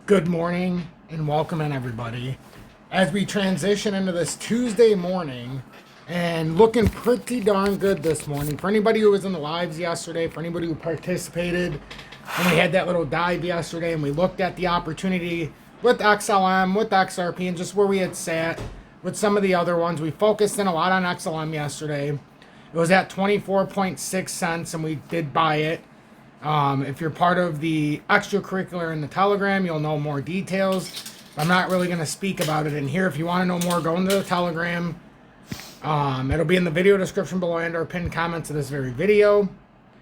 Good morning and welcome in, everybody. As we transition into this Tuesday morning, and looking pretty darn good this morning. For anybody who was in the lives yesterday, for anybody who participated, and we had that little dive yesterday, and we looked at the opportunity with XLM, with XRP, and just where we had sat with some of the other ones. We focused in a lot on XLM yesterday. It was at 24.6 cents, and we did buy it. If you're part of the extracurricular in the Telegram, you'll know more details. I'm not really going to speak about it in here. If you want to know more, go into the Telegram. It'll be in the video description below and or pinned comments of this very video.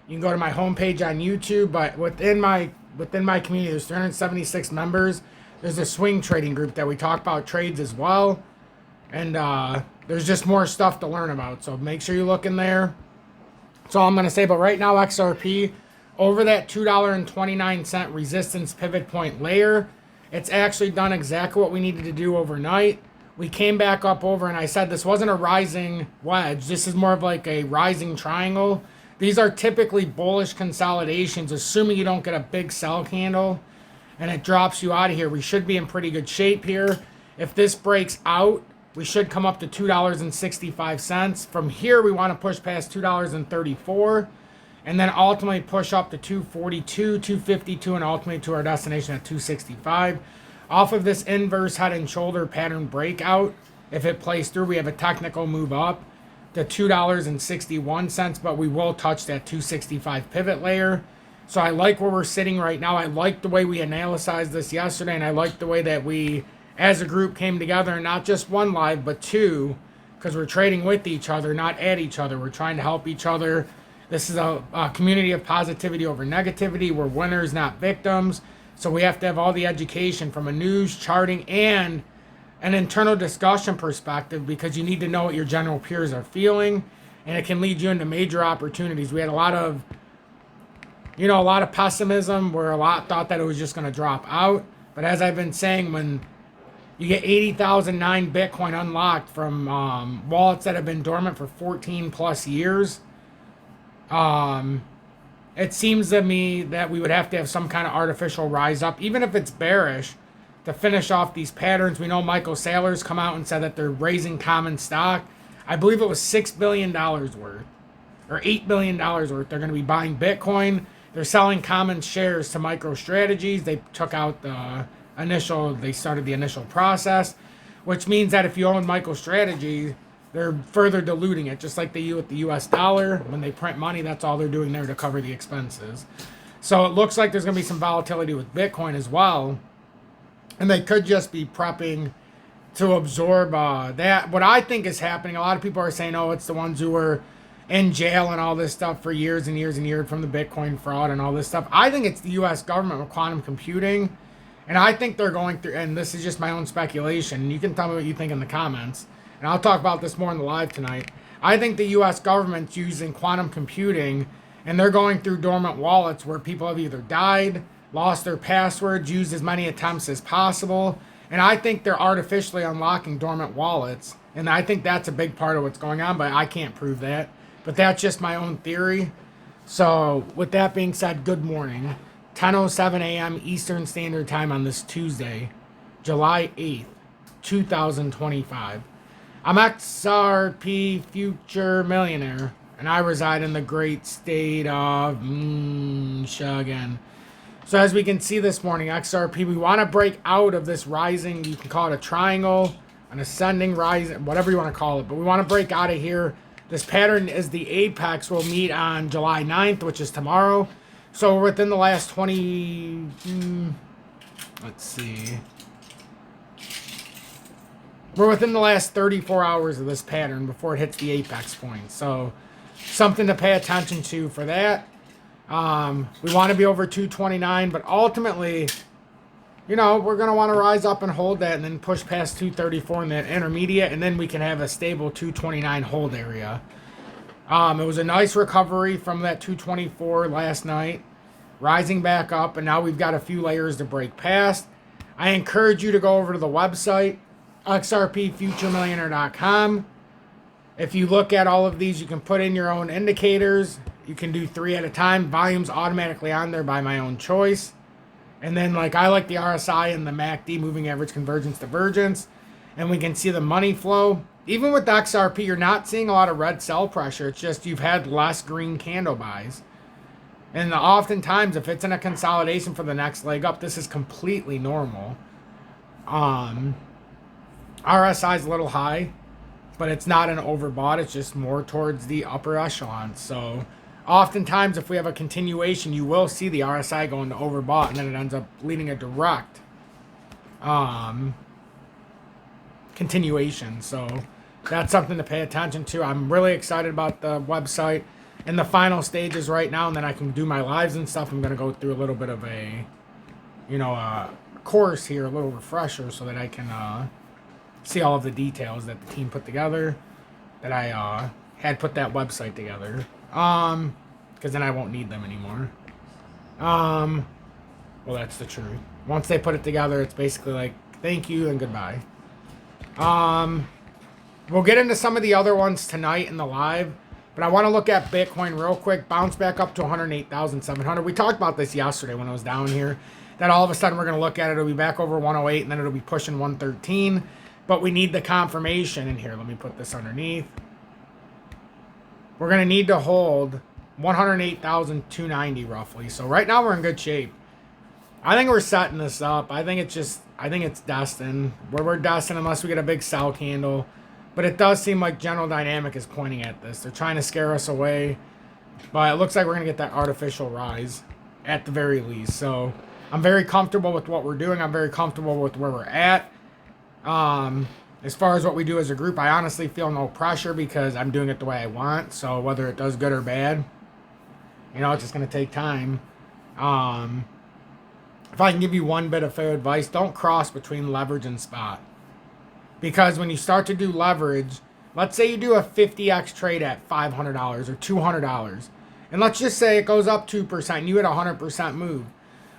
You can go to my homepage on YouTube, but within my community, there's 376 members. There's a swing trading group that we talk about trades as well. And there's just more stuff to learn about. So make sure you look in there. That's all I'm going to say. But right now, XRP, over that $2.29 resistance pivot point layer, it's actually done exactly what we needed to do overnight. We came back up over, and I said this wasn't a rising wedge. This is more of like a rising triangle. These are typically bullish consolidations, assuming you don't get a big sell candle and it drops you out of here. We should be in pretty good shape here. If this breaks out, we should come up to $2.65. From here, we want to push past $2.34. And then ultimately push up to 242, 252, and ultimately to our destination at 265. Off of this inverse head and shoulder pattern breakout, if it plays through, we have a technical move up to $2.61, but we will touch that 265 pivot layer. So I like where we're sitting right now. I like the way we analyzed this yesterday, and I like the way that we, as a group, came together, and not just one live, but two, because we're trading with each other, not at each other. We're trying to help each other. This is a community of positivity over negativity. We're winners, not victims. So we have to have all the education from a news, charting, and an internal discussion perspective, because you need to know what your general peers are feeling, and it can lead you into major opportunities. We had a lot of pessimism where a lot thought that it was just going to drop out. But as I've been saying, when you get 80,009 Bitcoin unlocked from wallets that have been dormant for 14 plus years, it seems to me that we would have to have some kind of artificial rise up, even if it's bearish, to finish off these patterns. We know Michael Saylor's come out and said that they're raising common stock. I believe it was $6 billion worth, or $8 billion worth. They're going to be buying Bitcoin. They're selling common shares to MicroStrategies. They took out they started the initial process, which means that if you own MicroStrategy, they're further diluting it, just like they do with the US dollar. When they print money, that's all they're doing there to cover the expenses. So it looks like there's going to be some volatility with Bitcoin as well. And they could just be prepping to absorb that. What I think is happening, a lot of people are saying, oh, it's the ones who were in jail and all this stuff for years and years and years from the Bitcoin fraud and all this stuff. I think it's the US government with quantum computing. And I think they're going through, and this is just my own speculation, you can tell me what you think in the comments, and I'll talk about this more in the live tonight. I think the U.S. government's using quantum computing, and they're going through dormant wallets where people have either died, lost their passwords, used as many attempts as possible, and I think they're artificially unlocking dormant wallets, and I think that's a big part of what's going on, but I can't prove that. But that's just my own theory. So with that being said, good morning. 10:07 a.m. Eastern Standard Time on this Tuesday, July 8th, 2025. I'm XRP Future Millionaire, and I reside in the great state of Michigan. So as we can see this morning, XRP, we want to break out of this rising, you can call it a triangle, an ascending rise, whatever you want to call it, but we want to break out of here. This pattern is the apex. We'll meet on July 9th, which is tomorrow. So we're within the last 20, let's see. We're within the last 34 hours of this pattern before it hits the apex point. So something to pay attention to for that. We want to be over 229, but ultimately, we're going to want to rise up and hold that and then push past 234 in that intermediate, and then we can have a stable 229 hold area. It was a nice recovery from that 224 last night, rising back up, and now we've got a few layers to break past. I encourage you to go over to the website, xrpfuturemillionaire.com. If you look at all of these, you can put in your own indicators. You can do 3 at a time. Volume's automatically on there by my own choice. And then like I like the RSI and the MACD, moving average convergence divergence, and we can see the money flow. Even with XRP, you're not seeing a lot of red sell pressure. It's just you've had less green candle buys. And oftentimes, if it's in a consolidation for the next leg up, this is completely normal. RSI is a little high, but it's not an overbought. It's just more towards the upper echelon. So oftentimes, if we have a continuation, you will see the RSI go into overbought, and then it ends up leading a direct continuation. So that's something to pay attention to. I'm really excited about the website in the final stages right now, and then I can do my lives and stuff. I'm going to go through a little bit of a, a course here, a little refresher, so that I can see all of the details that the team put together, that I had put that website together. Because then I won't need them anymore. Well, that's the truth. Once they put it together, it's basically like, thank you and goodbye. We'll get into some of the other ones tonight in the live, but I want to look at Bitcoin real quick. Bounce back up to 108,700. We talked about this yesterday when it was down here, that all of a sudden we're going to look at it. It'll be back over 108, and then it'll be pushing 113. But we need the confirmation in here. Let me put this underneath. We're going to need to hold 108,290 roughly. So right now we're in good shape. I think we're setting this up. I think it's destined. We're destined unless we get a big sell candle. But it does seem like General Dynamic is pointing at this. They're trying to scare us away. But it looks like we're going to get that artificial rise at the very least. So I'm very comfortable with what we're doing. I'm very comfortable with where we're at. As far as what we do as a group, I honestly feel no pressure because I'm doing it the way I want. So whether it does good or bad, it's just going to take time. If I can give you one bit of fair advice, don't cross between leverage and spot. Because when you start to do leverage, let's say you do a 50x trade at $500 or $200. And let's just say it goes up 2% and you hit a 100% move.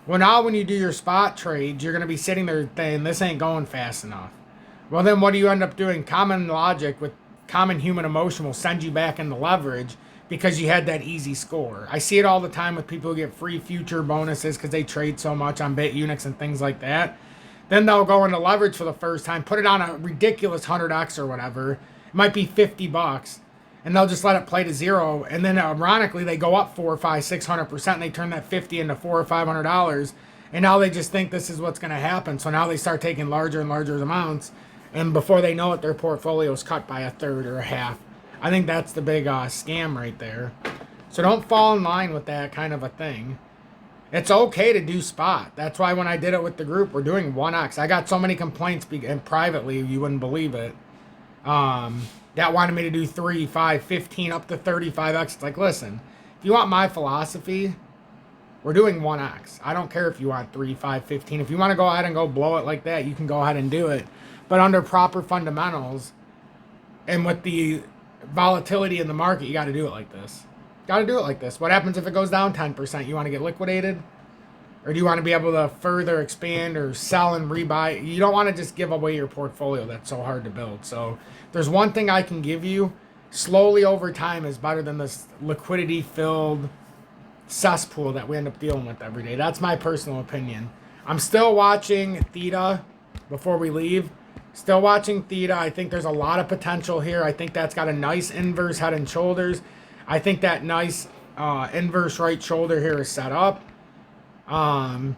Well, now when you do your spot trades, you're going to be sitting there saying, this ain't going fast enough. Well, then what do you end up doing? Common logic with common human emotion will send you back into leverage because you had that easy score. I see it all the time with people who get free future bonuses because they trade so much on BitUnix and things like that. Then they'll go into leverage for the first time, put it on a ridiculous 100x or whatever. It might be $50, and they'll just let it play to zero. And then ironically, they go up 4, 5, 600%, and they turn that 50 into $400 or $500. And now they just think this is what's going to happen. So now they start taking larger and larger amounts. And before they know it, their portfolio is cut by a third or a half. I think that's the big scam right there. So don't fall in line with that kind of a thing. It's okay to do spot. That's why when I did it with the group, we're doing 1x. I got so many complaints and privately, you wouldn't believe it. That wanted me to do 3, 5, 15, up to 35x. It's like, listen, if you want my philosophy, we're doing 1x. I don't care if you want 3, 5, 15. If you want to go ahead and go blow it like that, you can go ahead and do it. But under proper fundamentals and with the volatility in the market, you got to do it like this. Got to do it like this. What happens if it goes down 10%? You want to get liquidated? Or do you want to be able to further expand or sell and rebuy? You don't want to just give away your portfolio. That's so hard to build. So there's one thing I can give you. Slowly over time is better than this liquidity-filled cesspool that we end up dealing with every day. That's my personal opinion. I'm still watching Theta before we leave. Still watching Theta. I think there's a lot of potential here. I think that's got a nice inverse head and shoulders. I think that nice inverse right shoulder here is set up. At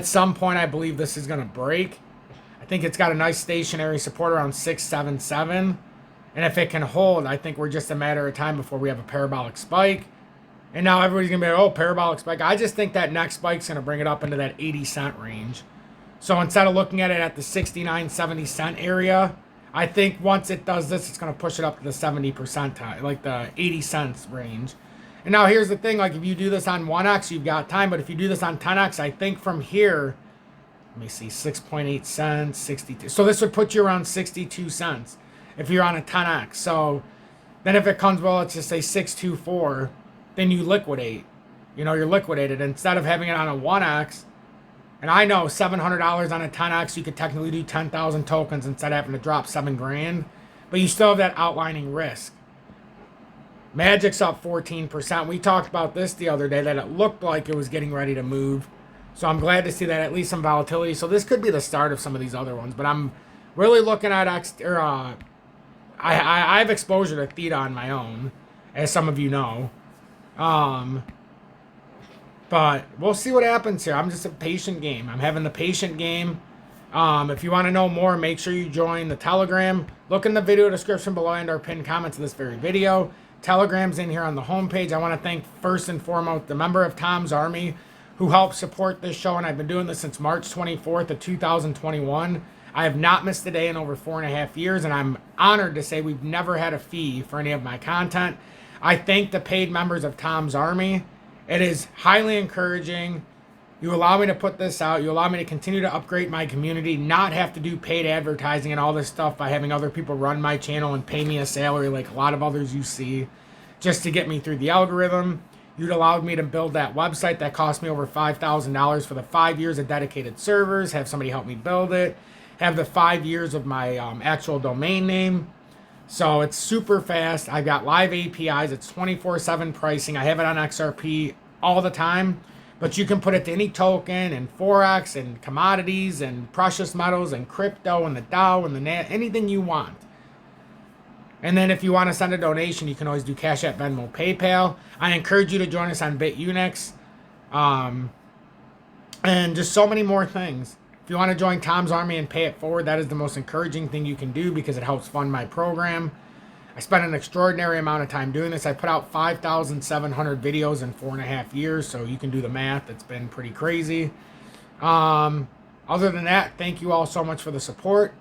some point, I believe this is going to break. I think it's got a nice stationary support around 677. And if it can hold, I think we're just a matter of time before we have a parabolic spike. And now everybody's going to be like, oh, parabolic spike. I just think that next spike's going to bring it up into that 80 cent range. So instead of looking at it at the 69, 70 cent area, I think once it does this, it's going to push it up to the 70 percentile, like the 80 cents range. And now here's the thing, like if you do this on 1x, you've got time. But if you do this on 10x, I think from here, let me see, 6.8 cents, 62. So this would put you around 62 cents if you're on a 10x. So then if it comes, well, let's just say 624, then you liquidate. You're liquidated. Instead of having it on a 1x, and I know $700 on a 10x, you could technically do 10,000 tokens instead of having to drop $7,000. But you still have that outlining risk. Magic's up 14%. We talked about this the other day, that it looked like it was getting ready to move. So I'm glad to see that at least some volatility. So this could be the start of some of these other ones, but I'm really looking at I have exposure to Theta on my own, as some of you know. But we'll see what happens here. I'm just a patient game. I'm having the patient game. If you want to know more, make sure you join the Telegram. Look in the video description below and our pinned comments of this very video. Telegram's in here on the homepage. I want to thank first and foremost the member of Tom's Army who helped support this show, and I've been doing this since March 24th of 2021. I have not missed a day in over 4.5 years, and I'm honored to say we've never had a fee for any of my content. I thank the paid members of Tom's Army. It is highly encouraging. You allow me to put this out. You allow me to continue to upgrade my community, not have to do paid advertising and all this stuff by having other people run my channel and pay me a salary like a lot of others you see, just to get me through the algorithm. You'd allowed me to build that website that cost me over $5,000 for the 5 years of dedicated servers, have somebody help me build it, have the 5 years of my actual domain name. So it's super fast. I've got live APIs. It's 24/7 pricing. I have it on XRP all the time, but you can put it to any token and Forex and commodities and precious metals and crypto and the Dow and the anything you want. And then if you want to send a donation, you can always do Cash App, Venmo, PayPal. I encourage you to join us on BitUnix. And just so many more things. If you want to join Tom's Army and pay it forward, that is the most encouraging thing you can do because it helps fund my program. I spent an extraordinary amount of time doing this. I put out 5,700 videos in 4.5 years, so you can do the math. It's been pretty crazy. Other than that, thank you all so much for the support.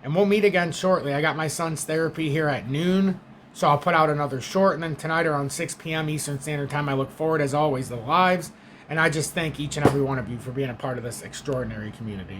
And we'll meet again shortly. I got my son's therapy here at noon, so I'll put out another short. And then tonight around 6 p.m. Eastern Standard Time, I look forward, as always, to the lives. And I just thank each and every one of you for being a part of this extraordinary community.